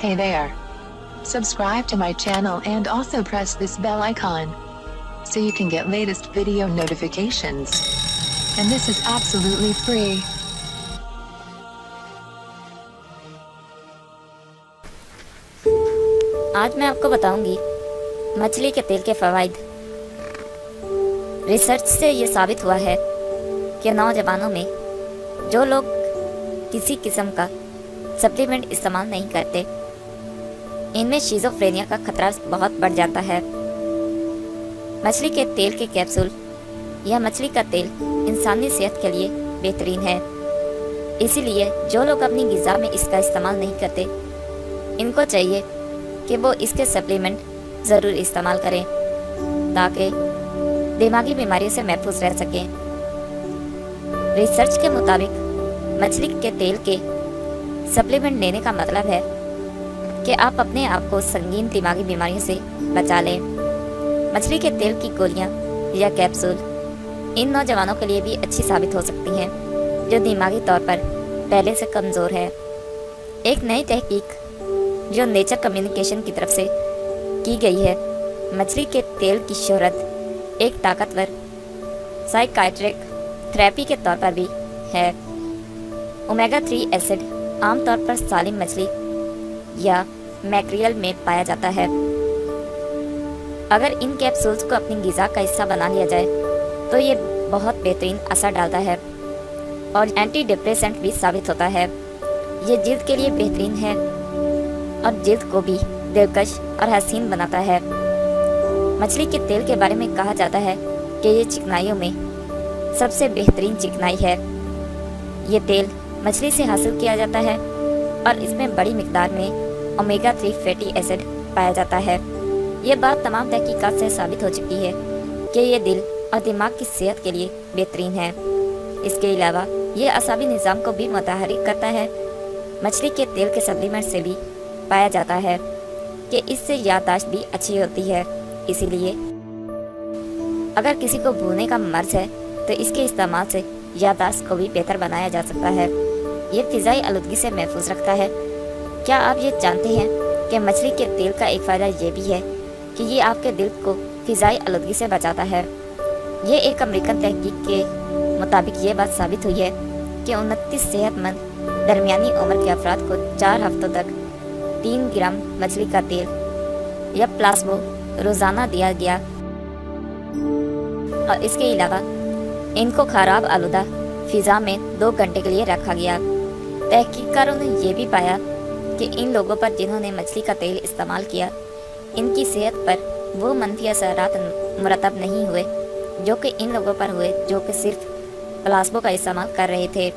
Hey there. Subscribe to my channel and also press this bell icon so you can get latest video notifications. And this is absolutely free. आज मैं आपको बताऊंगी मछली के तेल के फ़वाइद। रिसर्च से ये साबित हुआ है कि नौजवानों में जो लोग किसी किस्म का सप्लीमेंट इस्तेमाल नहीं करते, इनमें शिज़ोफ्रेनिया का खतरा बहुत बढ़ जाता है। मछली के तेल के कैप्सूल या मछली का तेल इंसानी सेहत के लिए बेहतरीन है। इसीलिए जो लोग अपनी ग़िज़ा में इसका इस्तेमाल नहीं करते, इनको चाहिए कि वो इसके सप्लीमेंट ज़रूर इस्तेमाल करें ताकि दिमागी बीमारियों से महफूज रह सकें। रिसर्च के मुताबिक मछली के तेल के सप्लीमेंट लेने का मतलब है कि आप अपने आप को संगीन दिमागी बीमारियों से बचा लें। मछली के तेल की गोलियां या कैप्सूल इन नौजवानों के लिए भी अच्छी साबित हो सकती हैं जो दिमागी तौर पर पहले से कमज़ोर है। एक नई तहकीक जो नेचर कम्युनिकेशन की तरफ से की गई है, मछली के तेल की शोहरत एक ताकतवर साइकाइट्रिक थेरेपी के तौर पर भी है। ओमेगा 3 एसिड आमतौर पर सालिम मछली या मैक्रियल में पाया जाता है। अगर इन कैप्सूल्स को अपनी ग़िज़ा का हिस्सा बना लिया जाए तो ये बहुत बेहतरीन असर डालता है और एंटी डिप्रेसेंट भी साबित होता है। ये जिल्द के लिए बेहतरीन है और जिल्द को भी दिलकश और हसीन बनाता है। मछली के तेल के बारे में कहा जाता है कि ये चिकनाइयों में सबसे बेहतरीन चिकनाई है। ये तेल मछली से हासिल किया जाता है और इसमें बड़ी मिकदार में ओमेगा 3 फैटी एसिड पाया जाता है। ये बात तमाम तहकीकात से साबित हो चुकी है कि ये दिल और दिमाग की सेहत के लिए बेहतरीन है। इसके अलावा ये असाबी निज़ाम को भी मुतहर्रिक करता है। मछली के तेल के सप्लीमेंट से भी पाया जाता है कि इससे याददाश्त भी अच्छी होती है। इसीलिए अगर किसी को भूलने का मर्ज है तो इसके इस्तेमाल से याददाश्त को भी बेहतर बनाया जा सकता है। ये फ़िज़ाई आलूदगी से महफूज रखता है। क्या आप ये जानते हैं कि मछली के तेल का एक फ़ायदा ये भी है कि ये आपके दिल को फ़िज़ाई आलूदगी से बचाता है। ये एक अमेरिकन तहकीक के मुताबिक ये बात साबित हुई है कि 29 सेहतमंद दरमियानी उम्र के अफराद को 4 हफ्तों तक 3 ग्राम मछली का तेल या प्लाज्मा रोज़ाना दिया गया और इसके अलावा इनको खराब आलूदा फ़िज़ा में 2 घंटे के लिए रखा गया। तहकीककारों ने यह भी पाया कि इन लोगों पर जिन्होंने मछली का तेल इस्तेमाल किया, इनकी सेहत पर वो मनफी असरात मुरतब नहीं हुए जो कि इन लोगों पर हुए जो कि सिर्फ प्लाज्मा का इस्तेमाल कर रहे थे।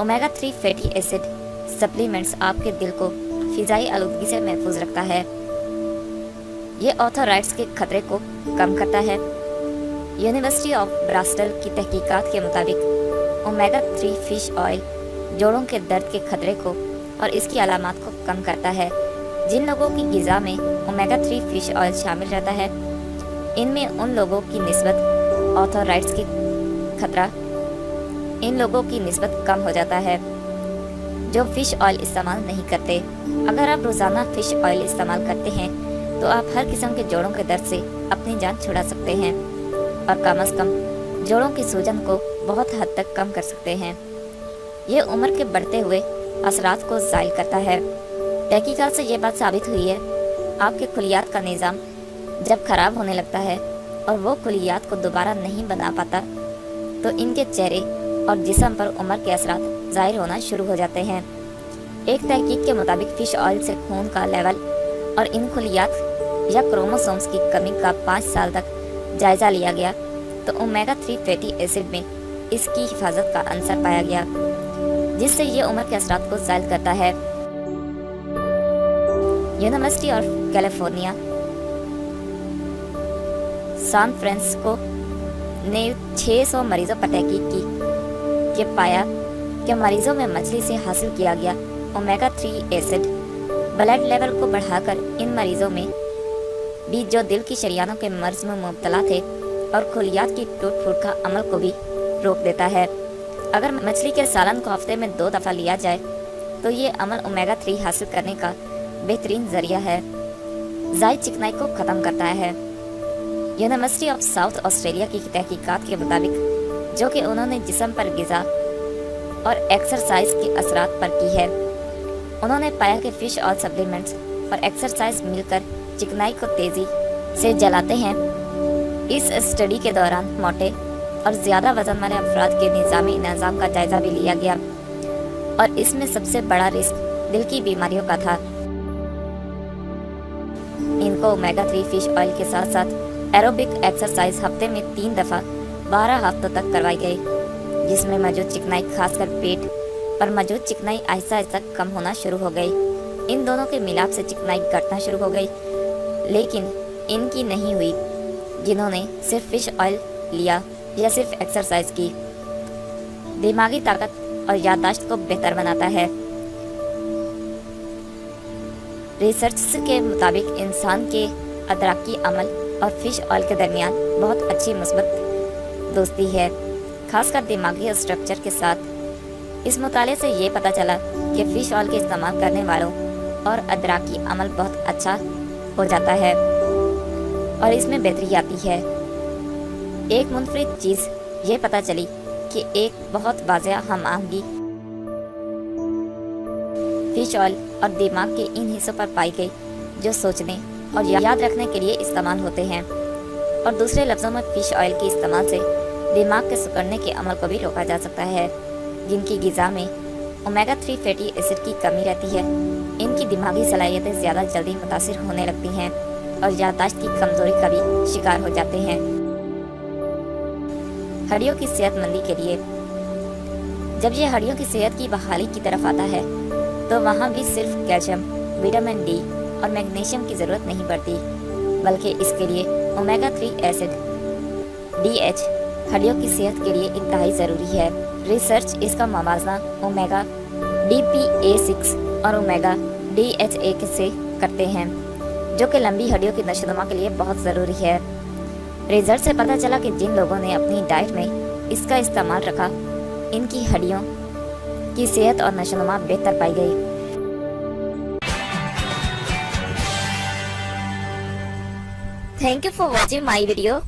ओमेगा 3 फैटी एसिड सप्लीमेंट्स आपके दिल को फ़िज़ाई आलूदगी से महफूज रखता है। ये ऑर्थराइटिस के खतरे को कम करता है। यूनिवर्सिटी ऑफ ब्रास्टल की तहकीकात के मुताबिक ओमेगा 3 फिश ऑयल जोड़ों के दर्द के खतरे को और इसकी अलामात को कम करता है। जिन लोगों की ग़िज़ा में ओमेगा 3 फिश ऑयल शामिल रहता है, इनमें उन लोगों की निस्बत ऑर्थराइटिस की खतरा इन लोगों की निस्बत कम हो जाता है जो फ़िश ऑयल इस्तेमाल नहीं करते। अगर आप रोज़ाना फ़िश ऑयल इस्तेमाल करते हैं तो आप हर किस्म के जोड़ों के दर्द से अपनी जान छुड़ा सकते हैं और कम से कम जोड़ों की सूजन को बहुत हद तक कम कर सकते हैं। ये उम्र के बढ़ते हुए असरात को ज़ायल करता है। तहकीकात से ये बात साबित हुई है, आपके खुलियात का निज़ाम जब ख़राब होने लगता है और वो खुलियात को दोबारा नहीं बना पाता तो इनके चेहरे और जिस्म पर उम्र के असरात ज़ाहिर होना शुरू हो जाते हैं। एक तहकीक के मुताबिक फ़िश ऑयल से खून का लेवल और इन खुलियात या क्रोमोसोम्स की कमी का 5 साल तक जायज़ा लिया गया तो ओमेगा 3 फैटी एसिड में इसकी हिफाजत का अंसर पाया गया जिससे ये उम्र के असरात को ज़ायल करता है। University of California San Francisco ने 600 मरीजों पर तहकीक की कि पाया कि मरीजों में मछली से हासिल किया गया ओमेगा 3 एसिड ब्लड लेवल को बढ़ाकर इन मरीजों में भी जो दिल की शरियानों के मर्ज में मुब्तला थे और खुलियात की टूट फूट का अमल को भी रोक देता है। अगर मछली के सालन को हफ्ते में 2 दफ़ा लिया जाए तो ये अमल ओमेगा 3 हासिल करने का बेहतरीन जरिया है। जायद चिकनाई को ख़त्म करता है। यूनिवर्सिटी ऑफ साउथ ऑस्ट्रेलिया की तहकीकात के मुताबिक, जो कि उन्होंने जिस्म पर ग़िज़ा और एक्सरसाइज के असरात पर की है, उन्होंने पाया कि फ़िश ऑयल सप्लीमेंट्स और एक्सरसाइज मिलकर चिकनाई को तेज़ी से जलाते हैं। इस स्टडी के दौरान मोटे और ज़्यादा वज़न वाले अफराद के निज़ामी निज़ाम का जायज़ा भी लिया गया और इसमें सबसे बड़ा रिस्क दिल की बीमारियों का था। इनको ओमेगा 3 फिश ऑयल के साथ साथ एरोबिक एक्सरसाइज हफ्ते में 3 दफ़ा 12 हफ्तों तक करवाई गई, जिसमें मौजूद चिकनाई खासकर पेट पर मौजूद चिकनाई आहिस्ता आहिस्ता कम होना शुरू हो गई। इन दोनों के मिलाप से चिकनाई घटना शुरू हो गई, लेकिन इनकी नहीं हुई जिन्होंने सिर्फ फिश ऑयल लिया या सिर्फ एक्सरसाइज की। दिमागी ताकत और याददाश्त को बेहतर बनाता है। रिसर्च के मुताबिक इंसान के अदराकी अमल और फिश ऑयल के दरमियान बहुत अच्छी मुस्बत दोस्ती है, खासकर दिमागी स्ट्रक्चर के साथ। इस मुताले से ये पता चला कि फ़िश ऑयल के इस्तेमाल करने वालों और अदराकी अमल बहुत अच्छा हो जाता है और इसमें बेहतरी आती है। एक मुनफरिद चीज़ ये पता चली कि एक बहुत वाज़ेह हम आहंगी फ़िश ऑयल और दिमाग के इन हिस्सों पर पाई गई जो सोचने और याद रखने के लिए इस्तेमाल होते हैं, और दूसरे लफ्ज़ों में फ़िश ऑयल के इस्तेमाल से दिमाग के सिकुड़ने के अमल को भी रोका जा सकता है। जिनकी ग़िज़ा में ओमेगा 3 फैटी एसिड की कमी रहती है, इनकी दिमागी सलाहियतें ज़्यादा जल्दी मुतासिर होने लगती हैं और याददाश्त की कमज़ोरी का भी शिकार हो जाते हैं। हड्डियों की सेहतमंदी के लिए, जब ये हड्डियों की सेहत की बहाली की तरफ आता है तो वहाँ भी सिर्फ कैल्शियम, विटामिन डी और मैग्नीशियम की ज़रूरत नहीं पड़ती, बल्कि इसके लिए ओमेगा 3 एसिड DH हड्डियों की सेहत के लिए इंतहाई ज़रूरी है। रिसर्च इसका मवाजना ओमेगा DPA6 और ओमेगा DHA से करते हैं, जो कि लंबी हड्डियों की नशोनुमा के लिए बहुत ज़रूरी है। रिजल्ट से पता चला कि जिन लोगों ने अपनी डाइट में इसका इस्तेमाल रखा, इनकी हड्डियों की सेहत और नशोनुमा बेहतर पाई गई। Thank you for watching my video.